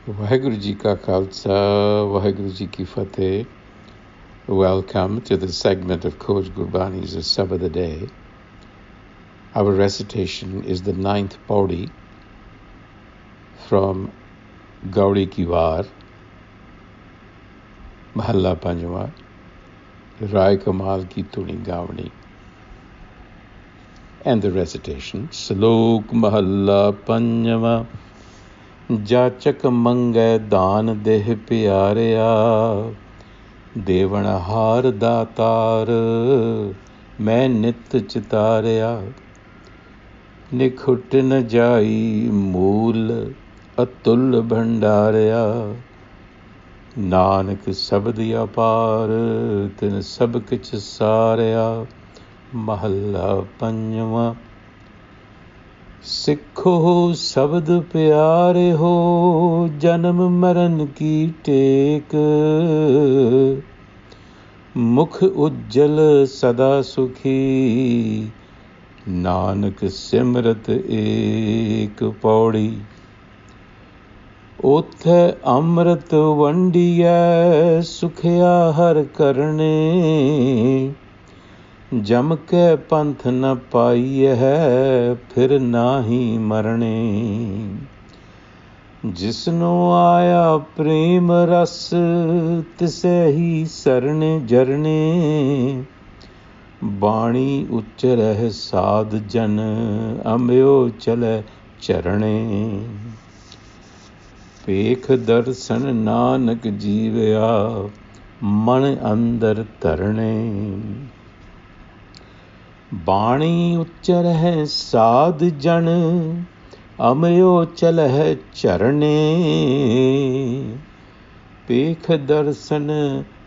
Vaheguru Ji Ka Khalsa, Vaheguru Ji Ki Fateh. Welcome to the segment of Coach Gurbani's a-sabad-a-day. Our recitation is the 9th paudi from Gaudi Ki War, Mahalla Panjwa, Rai Kamal Ki Tuni Gavani. And the recitation, Slok Mahalla Panjwa, Jachak Mange daan deh pyarya, ਦੇਵਣਹਾਰ ਦਾਤਾਰ ਮੈਂ ਨਿਤ ਚਿਤਾਰਿਆ, ਨਿਖੁੱਟ ਨ ਜਾਈ ਮੂਲ ਅਤੁੱਲ ਭੰਡਾਰਿਆ, ਨਾਨਕ ਸ਼ਬਦ ਅਪਾਰ ਤਿਨ ਸਭ ਕਿਛ ਸਾਰਿਆ। ਮਹੱਲਾ ਪੰਜਵਾਂ। ਸਿੱਖੋ ਸ਼ਬਦ ਪਿਆਰੇ ਹੋ, ਜਨਮ ਮਰਨ ਕੀ ਟੇਕ, ਮੁਖ ਉਜਲ ਸਦਾ ਸੁਖੀ, ਨਾਨਕ ਸਿਮਰਤ ਏਕ ਪੌੜੀ। ਓਥੈ ਅੰਮ੍ਰਿਤ ਵੰਡੀਐ, ਸੁਖਿਆ ਹਰ ਕਰਨੇ, ਜਮ ਕੇ ਪੰਥ ਨ ਪਾਈਐ, ਫਿਰ ਨਾਹੀ ਮਰਣੇ। ਜਿਸਨੂੰ ਆਇਆ ਪ੍ਰੇਮ ਰਸ, ਤਿਸੈ ਹੀ ਸਰਣੇ ਜਰਨੇ, ਬਾਣੀ ਉਚਰਹਿ ਸਾਧ ਜਨ, ਅੰਬਿਓ ਚਲੈ ਚਰਣੇ। ਪੇਖ ਦਰਸ਼ਨ ਨਾਨਕ ਜੀਵਿਆ, ਮਨ ਅੰਦਰ ਧਰਣੇ, ਬਾਣੀ ਉਚਰਹਿ ਸਾਧ ਜਨ, ਅਮਿਓ ਚਲਹਿ ਚਰਣੇ। ਪੇਖ ਦਰਸ਼ਨ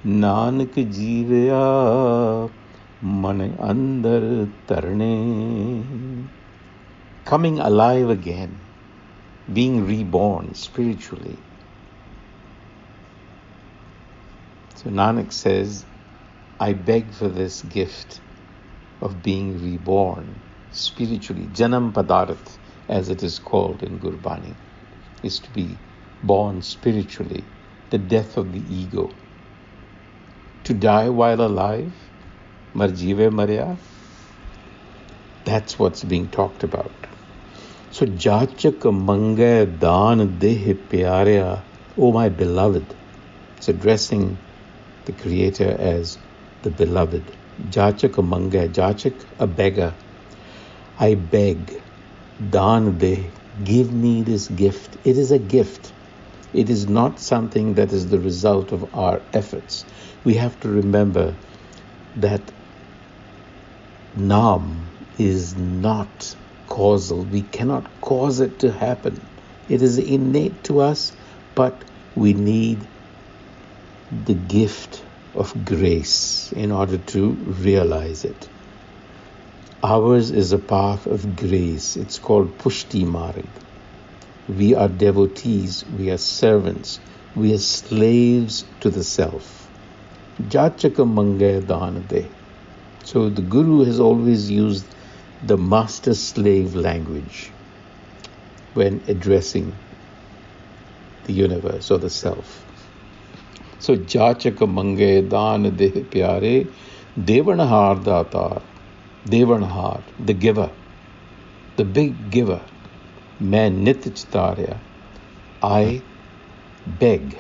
ਨਾਨਕ ਜੀਵਿਆ, ਮਨ ਅੰਦਰ ਧਰਣੇ। Coming alive again, being reborn spiritually. So Nanak says, I beg for this gift of being reborn spiritually. Janam Padarth, as it is called in Gurbani, is to be born spiritually, the death of the ego. To die while alive, marjive marya, that's what's being talked about. So Jachak Mange daan deh pyarya, oh my beloved. It's addressing the Creator as the beloved. Jachak Mange, Jachak, a beggar. I beg, daan de, give me this gift. It is a gift. It is not something that is the result of our efforts. We have to remember that Naam is not causal. We cannot cause it to happen. It is innate to us, but we need the gift of grace in order to realize it. Ours is a path of grace. It's called Pushti Marg. We are devotees, we are servants, we are slaves to the self. Jachaka Mange daan de. So the Guru has always used the master-slave language when addressing the universe or the self. So Jachak Mange daan deh pyare, devanhar datar, devanhar, the giver, the big giver. Main nit chitarya, I beg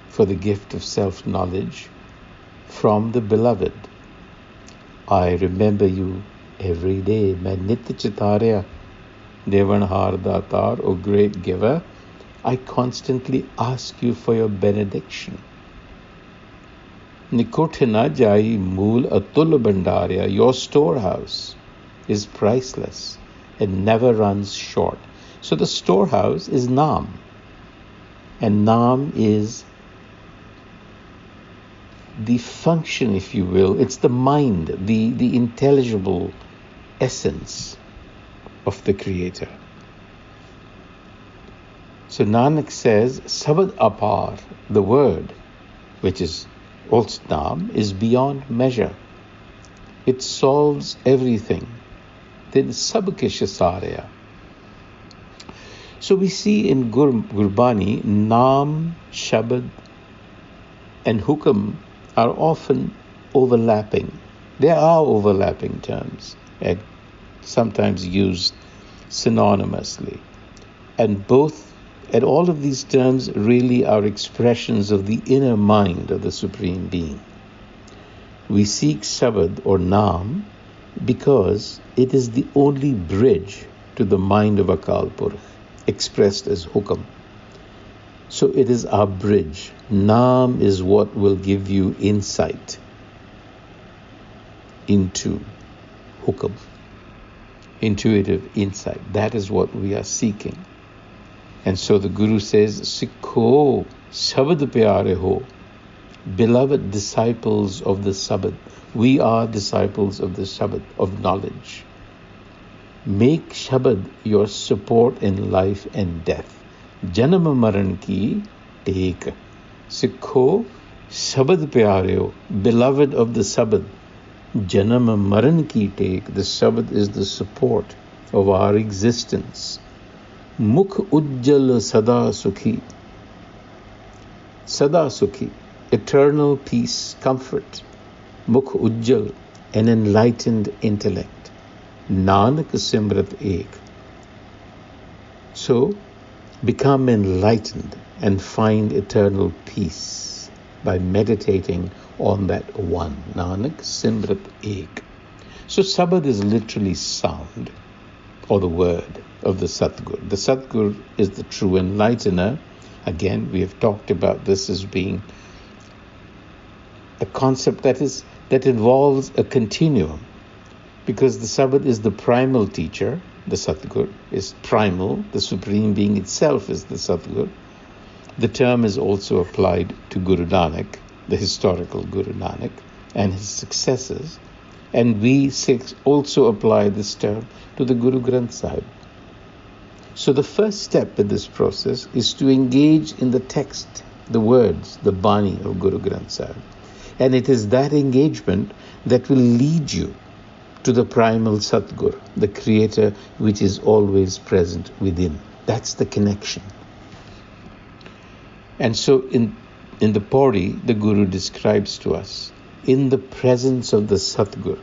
for the gift of self-knowledge from the beloved. I remember you every day. Main nit chitarya, devanhar datar, O great giver, I constantly ask you for your benediction. Nikut na jai mool atul bhandarya, your storehouse is priceless and never runs short. So the storehouse is Naam. And Naam is the function, if you will. It's the mind, the intelligible essence of the Creator. So Nanak says, Sabad apar, the word, which is also Naam, is beyond measure. It solves everything. Then sab kish sarya. So we see in Gurbani, Naam, Shabad and Hukam are often overlapping. There are overlapping terms and sometimes used synonymously. And all of these terms really are expressions of the inner mind of the Supreme Being. We seek Shabad or Naam because it is the only bridge to the mind of Akal Purkh, expressed as Hukam. So it is our bridge. Naam is what will give you insight into Hukam, intuitive insight. That is what we are seeking. And so the Guru says, Sikho Sabad Pyare Ho, beloved disciples of the Sabad. We are disciples of the Sabad, of knowledge. Make Shabad your support in life and death. Janam Maran ki take. Sikho Sabad Pyare Ho, beloved of the Sabad. Janam Maran ki take. The Sabad is the support of our existence. Mukh Ujjal Sada Sukhi. Sada Sukhi, eternal peace, comfort. Mukh Ujjal, an enlightened intellect. Nanak Simrat Ek. So, become enlightened and find eternal peace by meditating on that one. Nanak Simrat Ek. So, Sabad is literally sound, or the word of the Satgur. The Satgur is the true enlightener. Again, we have talked about this as being a concept that involves a continuum, because the Sabad is the primal teacher. The Satgur is primal. The Supreme Being itself is the Satgur. The term is also applied to Guru Nanak, the historical Guru Nanak, and his successors. And we also apply this term to the Guru Granth Sahib. So the first step in this process is to engage in the text, the words, the Bani of Guru Granth Sahib. And it is that engagement that will lead you to the primal Satgur, the Creator which is always present within. That's the connection. And so in the Pauri, the Guru describes to us, in the presence of the Satgur,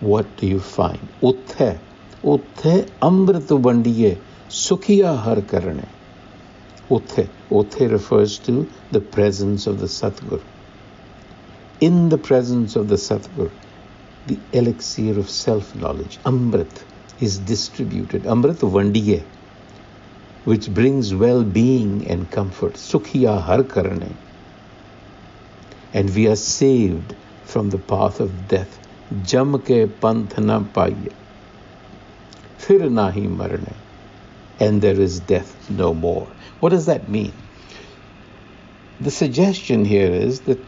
what do you find? Utthe amrit vandiye sukhiya har karne. Utthe refers to the presence of the Satgur. In the presence of the Satgur, the elixir of self-knowledge, Amrit, is distributed. Amrit vandiye, which brings well-being and comfort. Sukhiya har karne. And we are saved from the path of death. Jam ke panth na paiye. Fir nahi marne. And there is death no more. What does that mean? The suggestion here is that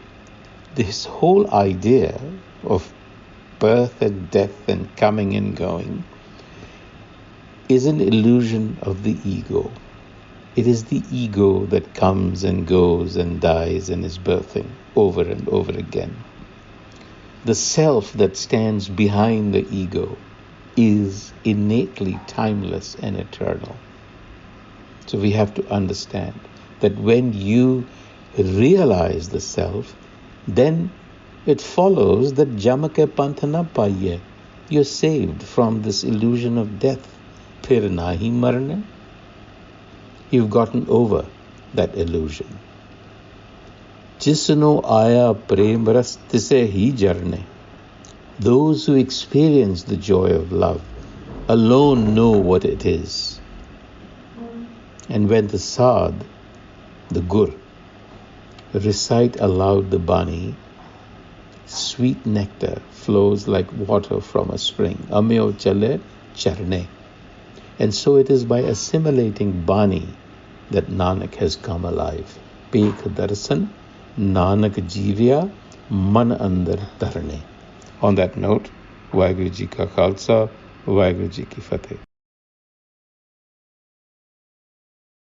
this whole idea of birth and death and coming and going is an illusion of the ego. It is the ego that comes and goes and dies and is birthing over and over again. The self that stands behind the ego is innately timeless and eternal. So we have to understand that when you realize the self, then it follows that jamake panthana paiye, you're saved from this illusion of death. Phir nahi marne. You've gotten over that illusion. Jisno aya prem ras tise hi jarne. Those who experience the joy of love alone know what it is. And when the Sad, the Gur, recite aloud the Bani, sweet nectar flows like water from a spring. Amyo chale charne. And so it is by assimilating Bani that Nanak has come alive. Pekh darsan, Nanak jivya, man andar tarne. On that note, Vaheguru Ji Ka Khalsa, Vaheguru Ji Ki Fateh.